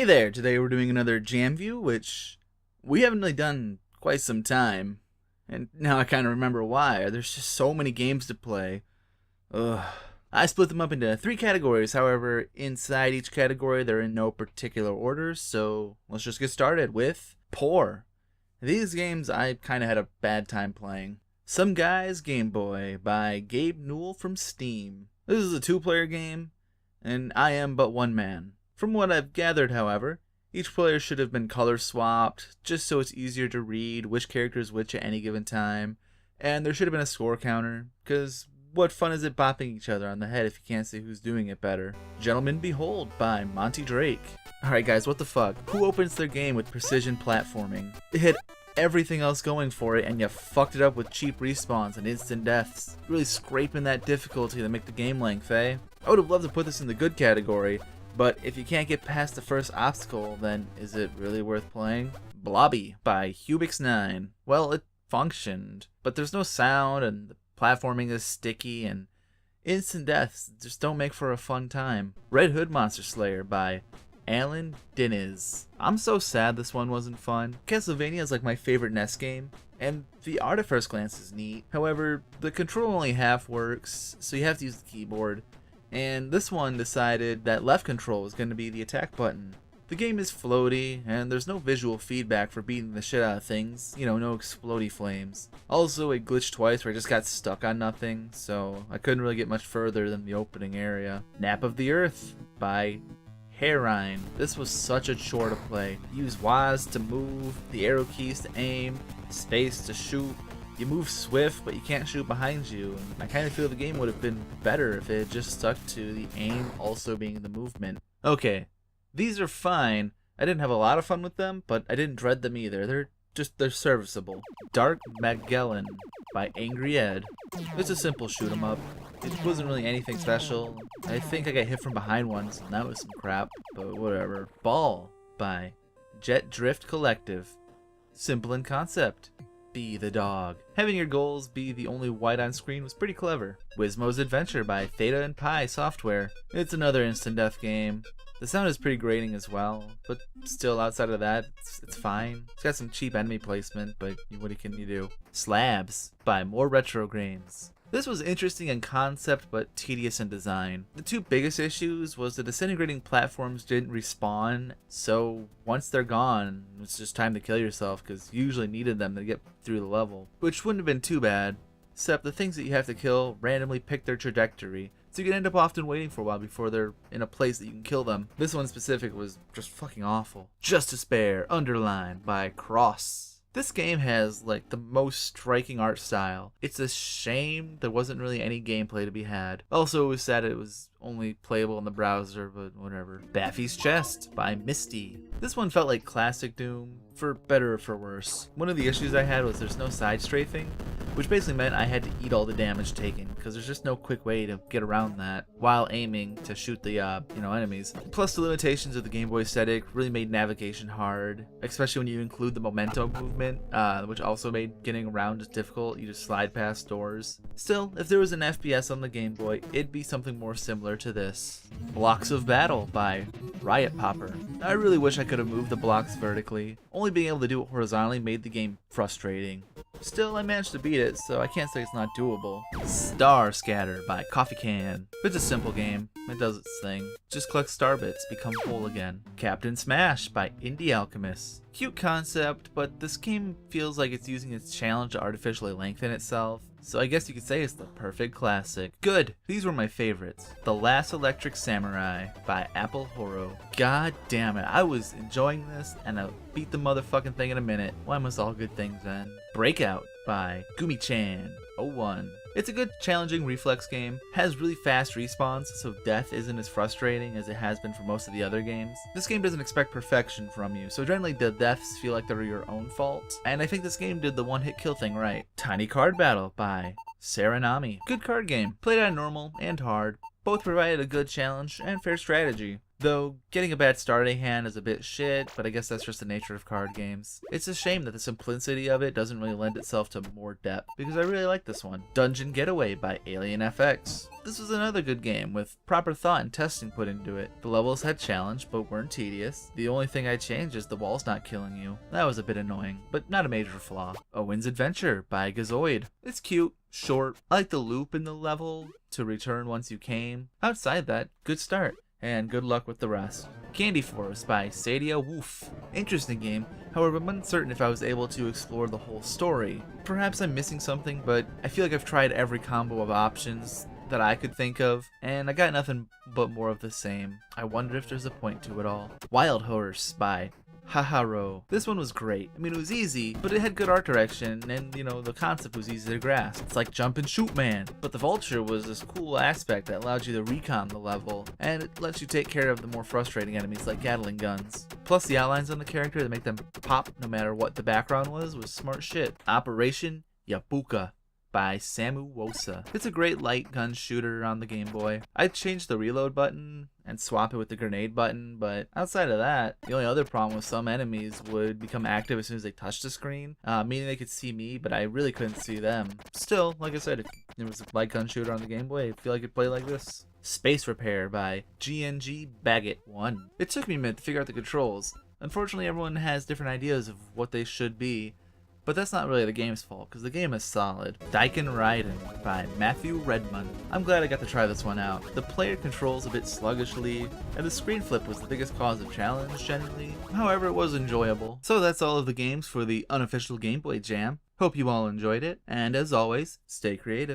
Hey there, today we're doing another jam view, which we haven't really done quite some time. And now I kind of remember why. There's just so many games to play. Ugh. I split them up into 3 categories, however, inside each category they're in no particular order, so let's just get started with Poor. These games I kind of had a bad time playing. Some Guy's Game Boy by Gabe Newell from Steam. This is a 2-player game, and I am but one man. From what I've gathered, however, each player should have been color swapped, just so it's easier to read which character is which at any given time, and there should have been a score counter, because what fun is it bopping each other on the head if you can't see who's doing it better? Gentlemen Behold by Monty Drake. Alright guys, what the fuck? Who opens their game with precision platforming? It had everything else going for it, and you fucked it up with cheap respawns and instant deaths. Really scraping that difficulty to make the game length, eh? I would have loved to put this in the good category, but if you can't get past the first obstacle, then is it really worth playing? Blobby by Hubix9. Well, it functioned, but there's no sound, and the platforming is sticky, and instant deaths just don't make for a fun time. Red Hood Monster Slayer by Alan Diniz. I'm so sad this one wasn't fun. Castlevania is like my favorite NES game, and the art at first glance is neat. However, the control only half works, so you have to use the keyboard. And this one decided that left control was going to be the attack button. The game is floaty, and there's no visual feedback for beating the shit out of things. You know, no explodey flames. Also, it glitched twice where I just got stuck on nothing, so I couldn't really get much further than the opening area. Nap of the Earth by Herine. This was such a chore to play. Use WASD to move, the arrow keys to aim, space to shoot. You move swift, but you can't shoot behind you, and I kind of feel the game would have been better if it had just stuck to the aim also being the movement. Okay, these are fine. I didn't have a lot of fun with them, but I didn't dread them either. They're serviceable. Dark Magellan by Angry Ed. It's a simple shoot 'em up. It wasn't really anything special. I think I got hit from behind once, and that was some crap, but whatever. Ball by Jet Drift Collective. Simple in concept. Be the dog. Having your goals be the only white on screen was pretty clever. Wizmo's Adventure by Theta and Pi Software. It's another instant death game. The sound is pretty grating as well, but still outside of that, it's fine. It's got some cheap enemy placement, but what can you do? Slabs by More Retro Games. This was interesting in concept, but tedious in design. The 2 biggest issues was the disintegrating platforms didn't respawn, so once they're gone, it's just time to kill yourself, because you usually needed them to get through the level. Which wouldn't have been too bad, except the things that you have to kill randomly pick their trajectory, so you can end up often waiting for a while before they're in a place that you can kill them. This one specific was just fucking awful. Just Despair, Underline by Cross. This game has like the most striking art style. It's a shame there wasn't really any gameplay to be had. Also, it was sad it was only playable in the browser, but whatever. Baffy's Chest by Misty. This one felt like classic Doom, for better or for worse. One of the issues I had was there's no side strafing, which basically meant I had to eat all the damage taken, because there's just no quick way to get around that while aiming to shoot the enemies. Plus, the limitations of the Game Boy aesthetic really made navigation hard, especially when you include the memento movement, which also made getting around just difficult. You just slide past doors. Still, if there was an FPS on the Game Boy, it'd be something more similar to this. Blocks of Battle by Riot Popper. I really wish I could have moved the blocks vertically. Only being able to do it horizontally made the game frustrating. Still, I managed to beat it, so I can't say it's not doable. Star Scatter by Coffee Can. It's a simple game. It does its thing. Just collect star bits, become whole again. Captain Smash by Indie Alchemist. Cute concept, but this game feels like it's using its challenge to artificially lengthen itself. So I guess you could say it's the perfect classic. Good! These were my favorites. The Last Electric Samurai by Apple Horo. God damn it, I was enjoying this, and I'll beat the motherfucking thing in a minute. Why must all good things end? Breakout by Gumi-chan 01. It's a good, challenging reflex game, has really fast respawns, so death isn't as frustrating as it has been for most of the other games. This game doesn't expect perfection from you, so generally the deaths feel like they're your own fault, and I think this game did the one-hit kill thing right. Tiny Card Battle by Saranami. Good card game, played on normal and hard. Both provided a good challenge and fair strategy. Though, getting a bad starting hand is a bit shit, but I guess that's just the nature of card games. It's a shame that the simplicity of it doesn't really lend itself to more depth, because I really like this one. Dungeon Getaway by Alien FX. This was another good game, with proper thought and testing put into it. The levels had challenge, but weren't tedious. The only thing I changed is the walls not killing you. That was a bit annoying, but not a major flaw. Owen's Adventure by Gazoid. It's cute, short. I like the loop in the level to return once you came. Outside that, good start. And good luck with the rest. Candy Forest by Sadia Woof. Interesting game, however I'm uncertain if I was able to explore the whole story. Perhaps I'm missing something, but I feel like I've tried every combo of options that I could think of, and I got nothing but more of the same. I wonder if there's a point to it all. Wild Horse by Haharo. This one was great. I mean, it was easy, but it had good art direction, and the concept was easy to grasp. It's like jump and shoot, man. But the vulture was this cool aspect that allowed you to recon the level, and it lets you take care of the more frustrating enemies like Gatling guns. Plus, the outlines on the character that make them pop no matter what the background was smart shit. Operation Yabuka by Samu Wosa. It's a great light gun shooter on the Game Boy. I'd change the reload button and swap it with the grenade button, but outside of that, the only other problem was some enemies would become active as soon as they touched the screen, meaning they could see me, but I really couldn't see them. Still, like I said, if it was a light gun shooter on the Game Boy, I feel like it'd play like this. Space Repair by GNG Baggett 1. It took me a minute to figure out the controls. Unfortunately, everyone has different ideas of what they should be, but that's not really the game's fault, because the game is solid. Daiken Raiden by Matthew Redmond. I'm glad I got to try this one out. The player controls a bit sluggishly, and the screen flip was the biggest cause of challenge generally. However, it was enjoyable. So that's all of the games for the unofficial Game Boy Jam. Hope you all enjoyed it, and as always, stay creative.